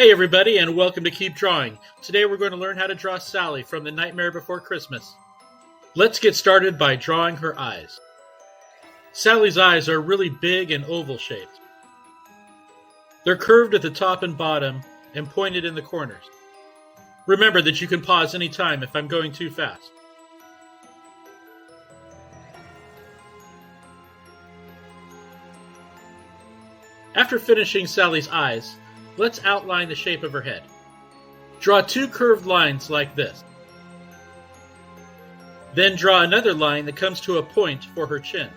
Hey everybody, and welcome to Keep Drawing. Today we're going to learn how to draw Sally from The Nightmare Before Christmas. Let's get started by drawing her eyes. Sally's eyes are really big and oval shaped. They're curved at the top and bottom and pointed in the corners. Remember that you can pause anytime if I'm going too fast. After finishing Sally's eyes, let's outline the shape of her head. Draw two curved lines like this. Then draw another line that comes to a point for her chin.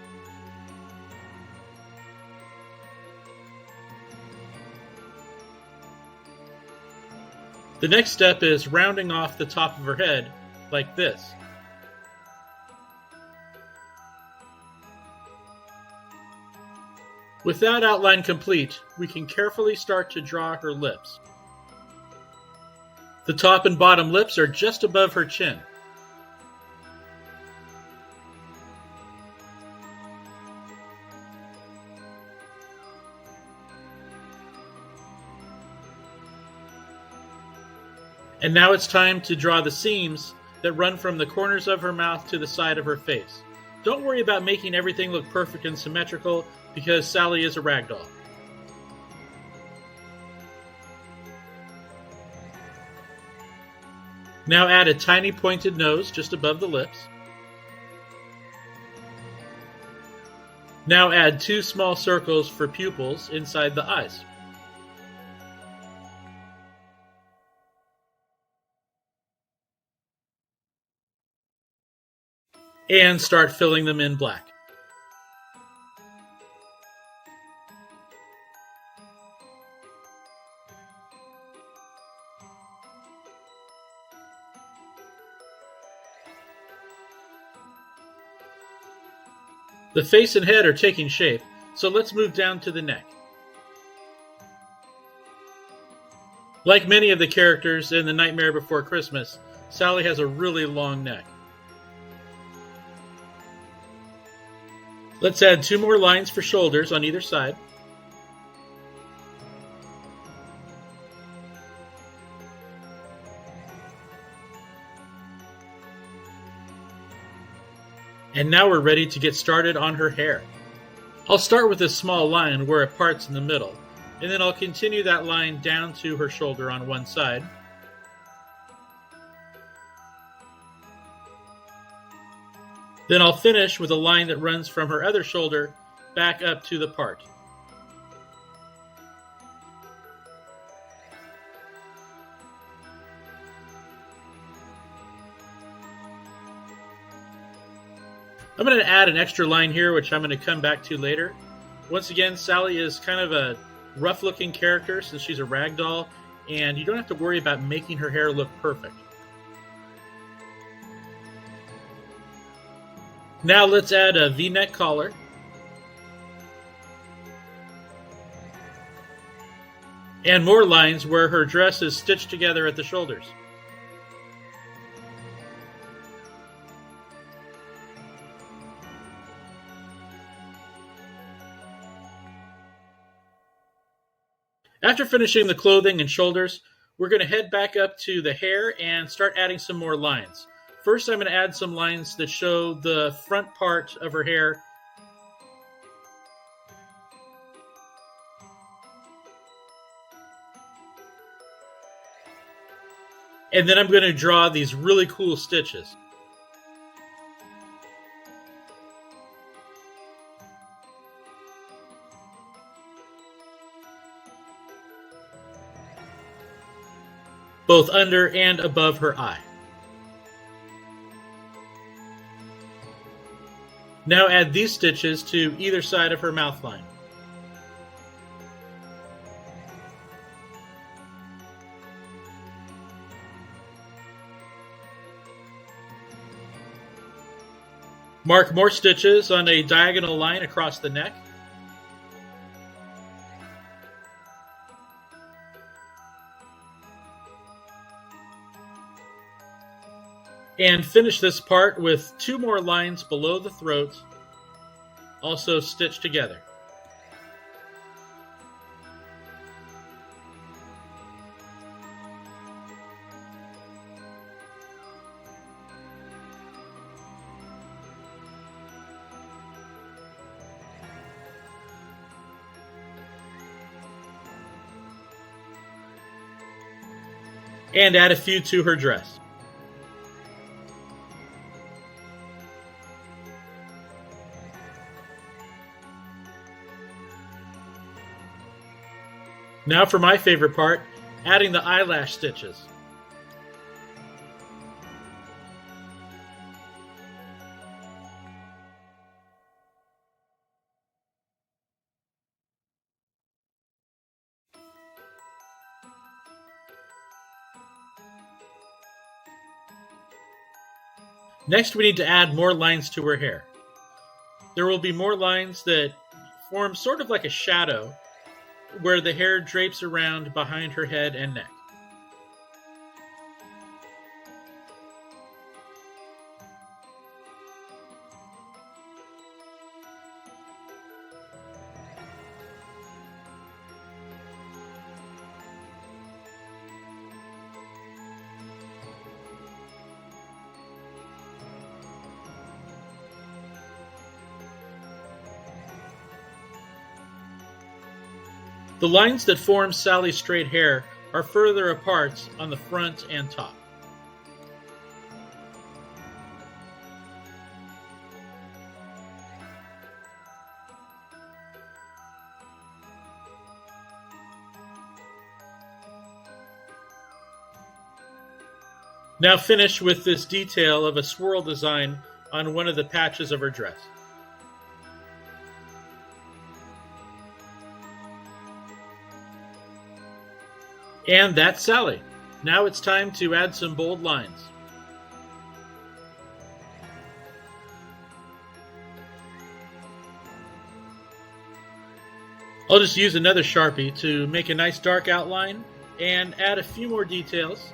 The next step is rounding off the top of her head like this. With that outline complete, we can carefully start to draw her lips. The top and bottom lips are just above her chin. And now it's time to draw the seams that run from the corners of her mouth to the side of her face. Don't worry about making everything look perfect and symmetrical, because Sally is a ragdoll. Now add a tiny pointed nose just above the lips. Now add two small circles for pupils inside the eyes. And start filling them in black. The face and head are taking shape, so let's move down to the neck. Like many of the characters in The Nightmare Before Christmas, Sally has a really long neck. Let's add two more lines for shoulders on either side. And now we're ready to get started on her hair. I'll start with a small line where it parts in the middle, and then I'll continue that line down to her shoulder on one side. Then I'll finish with a line that runs from her other shoulder back up to the part. I'm going to add an extra line here, which I'm going to come back to later. Once again, Sally is kind of a rough-looking character since she's a ragdoll, and you don't have to worry about making her hair look perfect. Now let's add a V-neck collar. And more lines where her dress is stitched together at the shoulders. After finishing the clothing and shoulders, we're going to head back up to the hair and start adding some more lines. First, I'm going to add some lines that show the front part of her hair. And then I'm going to draw these really cool stitches. Both under and above her eye. Now add these stitches to either side of her mouth line. Mark more stitches on a diagonal line across the neck. And finish this part with two more lines below the throat, also stitched together. and add a few to her dress. Now for my favorite part, adding the eyelash stitches. Next, we need to add more lines to her hair. There will be more lines that form sort of like a shadow where the hair drapes around behind her head and neck. The lines that form Sally's straight hair are further apart on the front and top. Now finish with this detail of a swirl design on one of the patches of her dress. And that's Sally. Now it's time to add some bold lines. I'll just use another Sharpie to make a nice dark outline and add a few more details.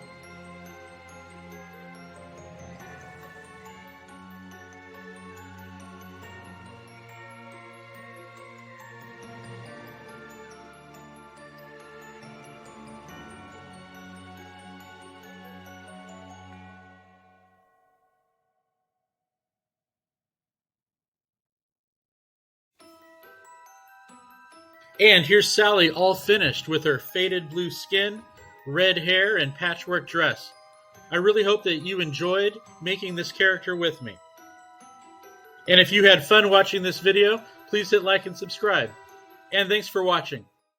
And here's Sally all finished with her faded blue skin, red hair, and patchwork dress. I really hope that you enjoyed making this character with me. And if you had fun watching this video, please hit like and subscribe. And thanks for watching.